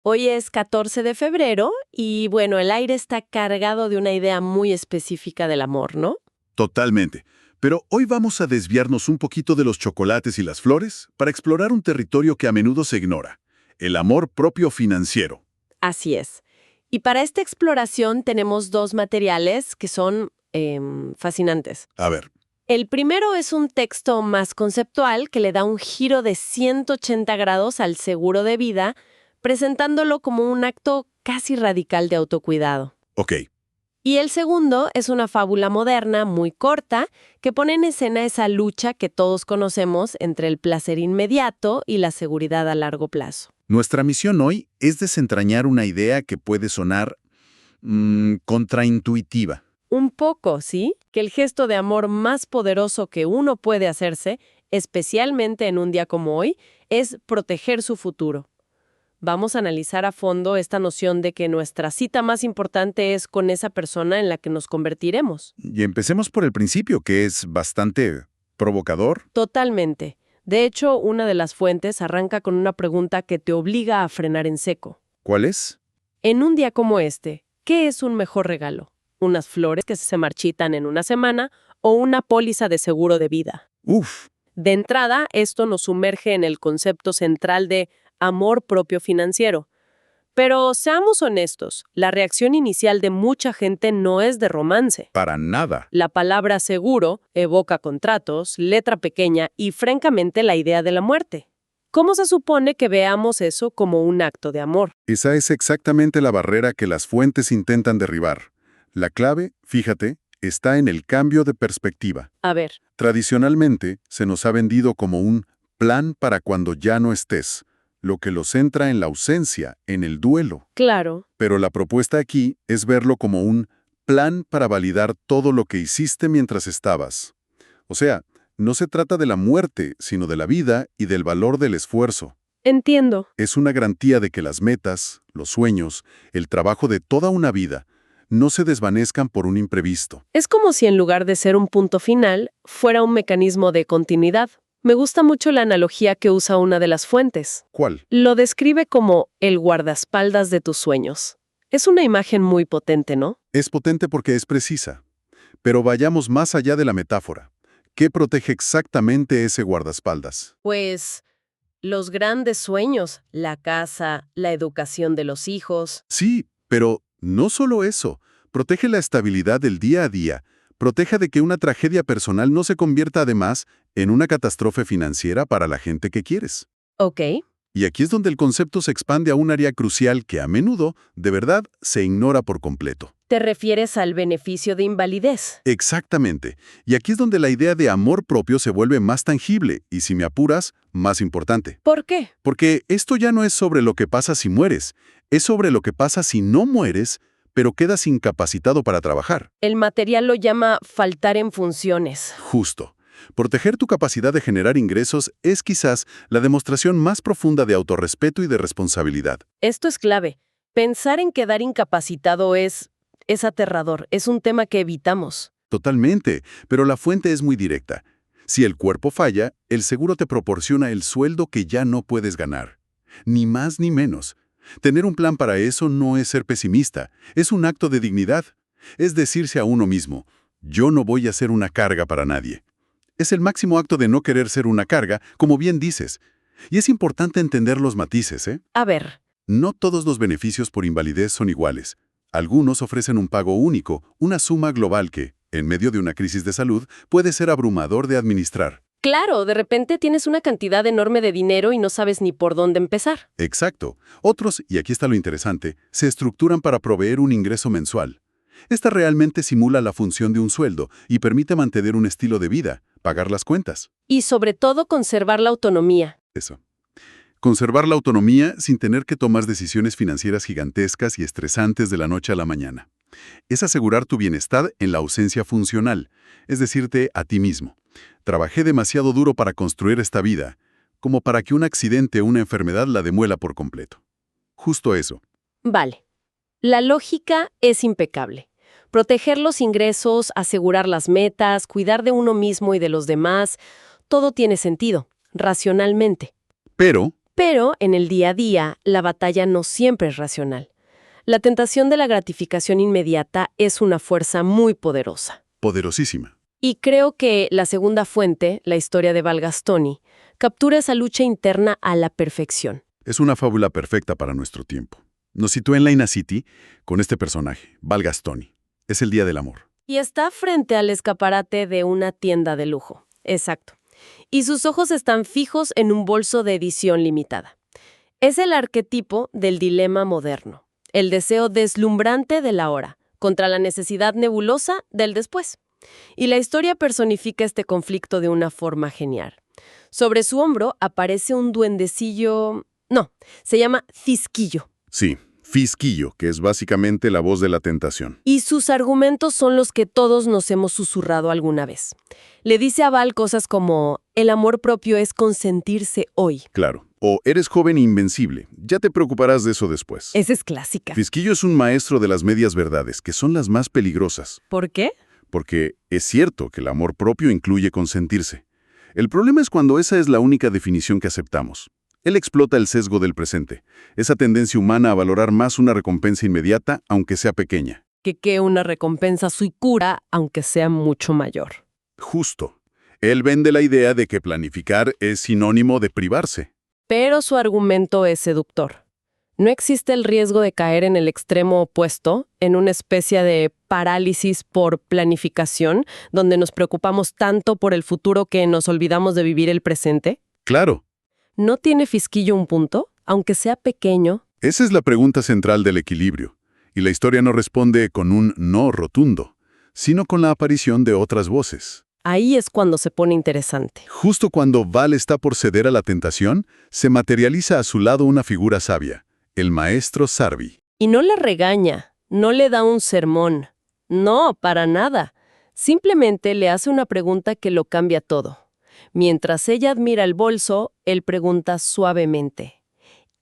Hoy es 14 de febrero y bueno, el aire está cargado de una idea muy específica del amor, ¿no? Totalmente. Pero hoy vamos a desviarnos un poquito de los chocolates y las flores para explorar un territorio que a menudo se ignora, el amor propio financiero. Así es. Y para esta exploración tenemos dos materiales que son fascinantes. A ver, El primero es un texto más conceptual que le da un giro de 180 grados al seguro de vida, presentándolo como un acto casi radical de autocuidado. ok. Y el segundo es una fábula moderna muy corta que pone en escena esa lucha que todos conocemos entre el placer inmediato y la seguridad a largo plazo. Nuestra misión hoy es desentrañar una idea que puede sonar contraintuitiva. Un poco, ¿sí? Que el gesto de amor más poderoso que uno puede hacerse, especialmente en un día como hoy, es proteger su futuro. Vamos a analizar a fondo esta noción de que nuestra cita más importante es con esa persona en la que nos convertiremos. Y empecemos por el principio, que es bastante provocador. Totalmente. De hecho, una de las fuentes arranca con una pregunta que te obliga a frenar en seco. ¿Cuál es? En un día como este, ¿qué es un mejor regalo? ¿Unas flores que se marchitan en una semana o una póliza de seguro de vida? Uf, De entrada, esto nos sumerge en el concepto central de amor propio financiero. Pero seamos honestos, la reacción inicial de mucha gente no es de romance. para nada. La palabra seguro evoca contratos, letra pequeña y francamente la idea de la muerte. ¿Cómo se supone que veamos eso como un acto de amor? Esa es exactamente la barrera que las fuentes intentan derribar. La clave, fíjate, está en el cambio de perspectiva. A ver, Tradicionalmente, se nos ha vendido como un plan para cuando ya no estés, lo que lo centra en la ausencia, en el duelo. claro, Pero la propuesta aquí es verlo como un plan para validar todo lo que hiciste mientras estabas. O sea, no se trata de la muerte, sino de la vida y del valor del esfuerzo. entiendo. Es una garantía de que las metas, los sueños, el trabajo de toda una vida, no se desvanezcan por un imprevisto. Es como si en lugar de ser un punto final, fuera un mecanismo de continuidad. Me gusta mucho la analogía que usa una de las fuentes. ¿Cuál? Lo describe como el guardaespaldas de tus sueños. Es una imagen muy potente, ¿no? Es potente porque es precisa. Pero vayamos más allá de la metáfora. ¿Qué protege exactamente ese guardaespaldas? Pues los grandes sueños, la casa, la educación de los hijos. Sí, pero no solo eso. Protege la estabilidad del día a día. Protege de que una tragedia personal no se convierta además en una catástrofe financiera para la gente que quieres. Ok. Y aquí es donde el concepto se expande a un área crucial que a menudo, de verdad, se ignora por completo. ¿Te refieres al beneficio de invalidez? Exactamente. Y aquí es donde la idea de amor propio se vuelve más tangible y, si me apuras, más importante. ¿Por qué? Porque esto ya no es sobre lo que pasa si mueres, es sobre lo que pasa si no mueres, pero quedas incapacitado para trabajar. El material lo llama faltar en funciones. Justo. Proteger tu capacidad de generar ingresos es quizás la demostración más profunda de autorrespeto y de responsabilidad. Esto es clave. Pensar en quedar incapacitado es aterrador. Es un tema que evitamos. Totalmente, pero la fuente es muy directa. Si el cuerpo falla, el seguro te proporciona el sueldo que ya no puedes ganar. Ni más ni menos. Tener un plan para eso no es ser pesimista, es un acto de dignidad. Es decirse a uno mismo, yo no voy a ser una carga para nadie. Es el máximo acto de no querer ser una carga, como bien dices. Y es importante entender los matices, ¿eh? A ver, No todos los beneficios por invalidez son iguales. Algunos ofrecen un pago único, una suma global que, en medio de una crisis de salud, puede ser abrumador de administrar. claro, de repente tienes una cantidad enorme de dinero y no sabes ni por dónde empezar. Exacto. Otros, y aquí está lo interesante, se estructuran para proveer un ingreso mensual. Esta realmente simula la función de un sueldo y permite mantener un estilo de vida, pagar las cuentas. Y sobre todo conservar la autonomía. Eso. Conservar la autonomía sin tener que tomar decisiones financieras gigantescas y estresantes de la noche a la mañana. Es asegurar tu bienestar en la ausencia funcional, es decirte a ti mismo. Trabajé demasiado duro para construir esta vida, como para que un accidente o una enfermedad la demuela por completo. Justo eso. Vale. La lógica es impecable. Proteger los ingresos, asegurar las metas, cuidar de uno mismo y de los demás, todo tiene sentido, racionalmente. Pero Pero en el día a día, la batalla no siempre es racional. La tentación de la gratificación inmediata es una fuerza muy poderosa. Poderosísima. Y creo que la segunda fuente, la historia de Val Gastoni, captura esa lucha interna a la perfección. Es una fábula perfecta para nuestro tiempo. Nos sitúa en Laina City con este personaje, Val Gastoni. Es el día del amor. Y está frente al escaparate de una tienda de lujo. Exacto. Y sus ojos están fijos en un bolso de edición limitada. Es el arquetipo del dilema moderno. El deseo deslumbrante de la hora, contra la necesidad nebulosa del después. Y la historia personifica este conflicto de una forma genial. Sobre su hombro aparece un duendecillo... No, se llama Fisquillo. Sí, Fisquillo, que es básicamente la voz de la tentación. Y sus argumentos son los que todos nos hemos susurrado alguna vez. Le dice a Val cosas como, el amor propio es consentirse hoy. Claro. O eres joven e invencible. Ya te preocuparás de eso después. Esa es clásica. Fisquillo es un maestro de las medias verdades, que son las más peligrosas. ¿Por qué? Porque es cierto que el amor propio incluye consentirse. El problema es cuando esa es la única definición que aceptamos. Él explota el sesgo del presente, esa tendencia humana a valorar más una recompensa inmediata, aunque sea pequeña. Que una recompensa suicura, aunque sea mucho mayor. Justo. Él vende la idea de que planificar es sinónimo de privarse. Pero su argumento es seductor. ¿No existe el riesgo de caer en el extremo opuesto, en una especie de parálisis por planificación, donde nos preocupamos tanto por el futuro que nos olvidamos de vivir el presente? Claro. ¿No tiene Fisquillo un punto, aunque sea pequeño? Esa es la pregunta central del equilibrio. Y la historia no responde con un no rotundo, sino con la aparición de otras voces. Ahí es cuando se pone interesante. Justo cuando Val está por ceder a la tentación, se materializa a su lado una figura sabia, el maestro Sarvi. Y no le regaña, no le da un sermón. No, para nada. Simplemente le hace una pregunta que lo cambia todo. Mientras ella admira el bolso, él pregunta suavemente,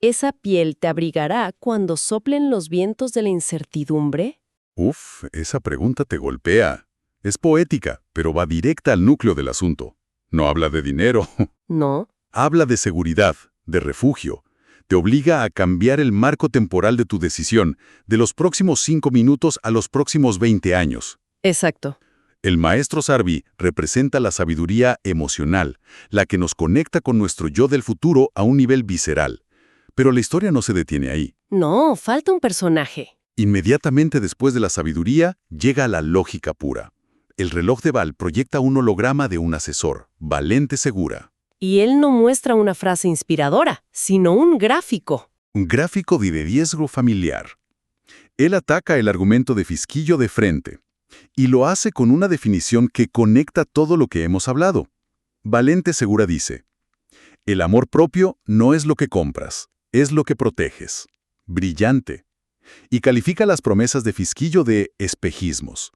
¿esa piel te abrigará cuando soplen los vientos de la incertidumbre? Uf, esa pregunta te golpea. Es poética, pero va directa al núcleo del asunto. No habla de dinero. No. Habla de seguridad, de refugio. Te obliga a cambiar el marco temporal de tu decisión, de los próximos 5 minutos a los próximos 20 años. Exacto. El maestro Sarvi representa la sabiduría emocional, la que nos conecta con nuestro yo del futuro a un nivel visceral. Pero la historia no se detiene ahí. No, falta un personaje. Inmediatamente después de la sabiduría, llega la lógica pura. El reloj de Val proyecta un holograma de un asesor, Valente Segura. Y él no muestra una frase inspiradora, sino un gráfico. Un gráfico de riesgo familiar. Él ataca el argumento de Fisquillo de frente. Y lo hace con una definición que conecta todo lo que hemos hablado. Valente Segura dice, el amor propio no es lo que compras, es lo que proteges. Brillante. Y califica las promesas de Fisquillo de espejismos.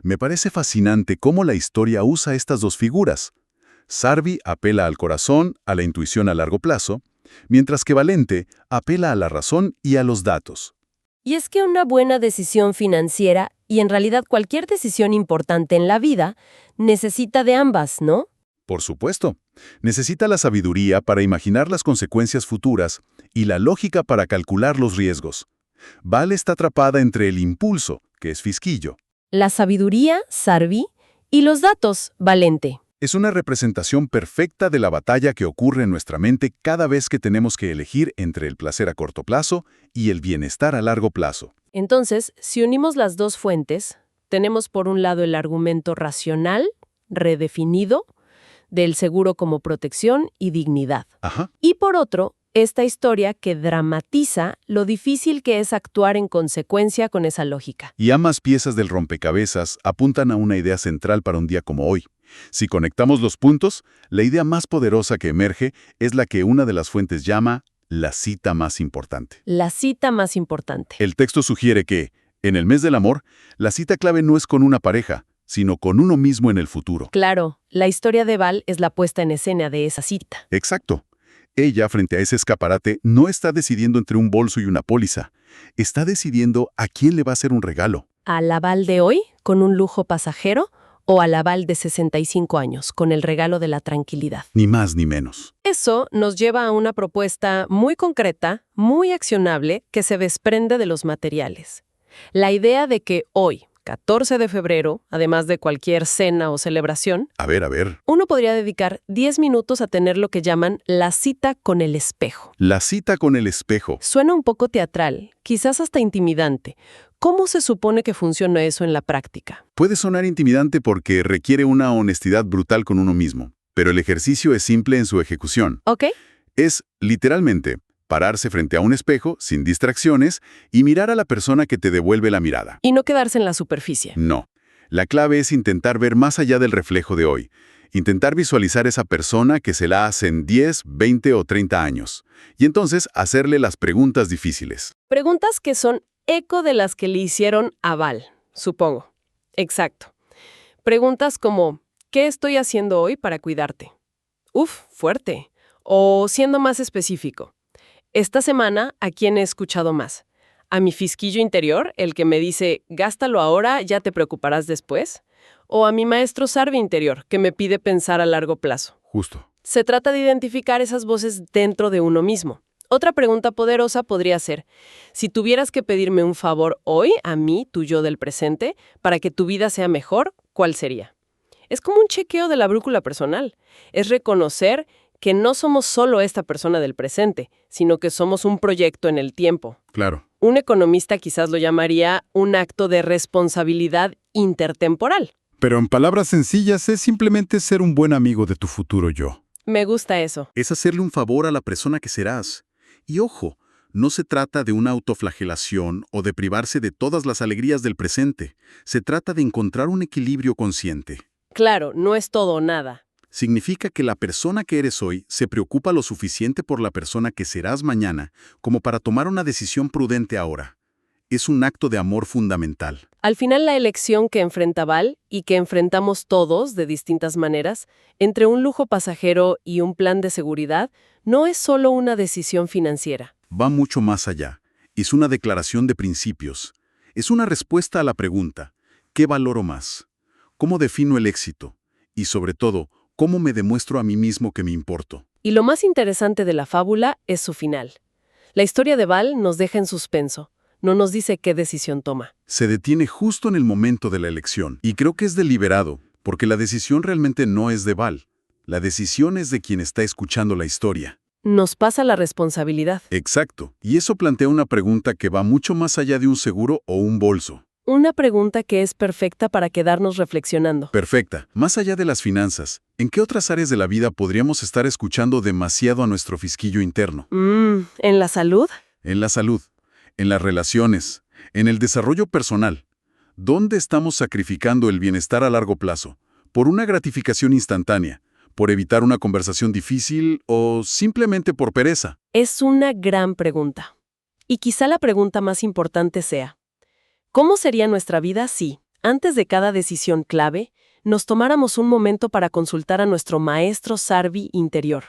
Me parece fascinante cómo la historia usa estas dos figuras. Sarvi apela al corazón, a la intuición a largo plazo, mientras que Valente apela a la razón y a los datos. Y es que una buena decisión financiera, y en realidad cualquier decisión importante en la vida, necesita de ambas, ¿no? Por supuesto. Necesita la sabiduría para imaginar las consecuencias futuras y la lógica para calcular los riesgos. Val está atrapada entre el impulso, que es Fisquillo. La sabiduría, Sarvi, y los datos, Valente. Es una representación perfecta de la batalla que ocurre en nuestra mente cada vez que tenemos que elegir entre el placer a corto plazo y el bienestar a largo plazo. Entonces, si unimos las dos fuentes, tenemos por un lado el argumento racional, redefinido, del seguro como protección y dignidad. Ajá. Y por otro, esta historia que dramatiza lo difícil que es actuar en consecuencia con esa lógica. Y ambas piezas del rompecabezas apuntan a una idea central para un día como hoy. Si conectamos los puntos, la idea más poderosa que emerge es la que una de las fuentes llama la cita más importante. La cita más importante. El texto sugiere que, en el mes del amor, la cita clave no es con una pareja, sino con uno mismo en el futuro. Claro, la historia de Val es la puesta en escena de esa cita. Exacto. Ella, frente a ese escaparate, no está decidiendo entre un bolso y una póliza. Está decidiendo a quién le va a hacer un regalo. ¿A la Val de hoy, con un lujo pasajero, o a la Val de 65 años, con el regalo de la tranquilidad? Ni más ni menos. Eso nos lleva a una propuesta muy concreta, muy accionable, que se desprende de los materiales. La idea de que hoy, 14 de febrero, además de cualquier cena o celebración, A ver. uno podría dedicar 10 minutos a tener lo que llaman la cita con el espejo. La cita con el espejo. Suena un poco teatral, quizás hasta intimidante. ¿Cómo se supone que funciona eso en la práctica? Puede sonar intimidante porque requiere una honestidad brutal con uno mismo, pero el ejercicio es simple en su ejecución. ¿Ok? Es, literalmente, pararse frente a un espejo, sin distracciones, y mirar a la persona que te devuelve la mirada. Y no quedarse en la superficie. No. La clave es intentar ver más allá del reflejo de hoy. Intentar visualizar esa persona que se la hace en 10, 20 o 30 años. Y entonces hacerle las preguntas difíciles. Preguntas que son eco de las que le hicieron a Val, supongo. Exacto. Preguntas como, ¿qué estoy haciendo hoy para cuidarte? Uf, fuerte. O siendo más específico, esta semana, ¿a quién he escuchado más? ¿A mi fisquillo interior, el que me dice, gástalo ahora, ya te preocuparás después? ¿O a mi maestro Sarvi interior, que me pide pensar a largo plazo? Justo. Se trata de identificar esas voces dentro de uno mismo. Otra pregunta poderosa podría ser, si tuvieras que pedirme un favor hoy, a mí, tu yo del presente, para que tu vida sea mejor, ¿cuál sería? Es como un chequeo de la brújula personal. Es reconocer que no somos solo esta persona del presente, sino que somos un proyecto en el tiempo. Claro. Un economista quizás lo llamaría un acto de responsabilidad intertemporal. Pero en palabras sencillas es simplemente ser un buen amigo de tu futuro yo. Me gusta eso. Es hacerle un favor a la persona que serás. Y ojo, no se trata de una autoflagelación o de privarse de todas las alegrías del presente. Se trata de encontrar un equilibrio consciente. Claro, no es todo o nada. Significa que la persona que eres hoy se preocupa lo suficiente por la persona que serás mañana como para tomar una decisión prudente ahora. Es un acto de amor fundamental. Al final, la elección que enfrenta Val y que enfrentamos todos de distintas maneras, entre un lujo pasajero y un plan de seguridad, no es solo una decisión financiera. Va mucho más allá. Es una declaración de principios. Es una respuesta a la pregunta, ¿qué valoro más? ¿Cómo defino el éxito? Y sobre todo, ¿cómo me demuestro a mí mismo que me importo? Y lo más interesante de la fábula es su final. La historia de Val nos deja en suspenso. No nos dice qué decisión toma. Se detiene justo en el momento de la elección. Y creo que es deliberado, porque la decisión realmente no es de Val. La decisión es de quien está escuchando la historia. Nos pasa la responsabilidad. Exacto. Y eso plantea una pregunta que va mucho más allá de un seguro o un bolso. Una pregunta que es perfecta para quedarnos reflexionando. Perfecta. Más allá de las finanzas, ¿en qué otras áreas de la vida podríamos estar escuchando demasiado a nuestro fisquillo interno? ¿En la salud? En la salud, en las relaciones, en el desarrollo personal. ¿Dónde estamos sacrificando el bienestar a largo plazo? ¿Por una gratificación instantánea? ¿Por evitar una conversación difícil o simplemente por pereza? Es una gran pregunta. Y quizá la pregunta más importante sea, ¿cómo sería nuestra vida si, antes de cada decisión clave, nos tomáramos un momento para consultar a nuestro maestro Sarvi interior?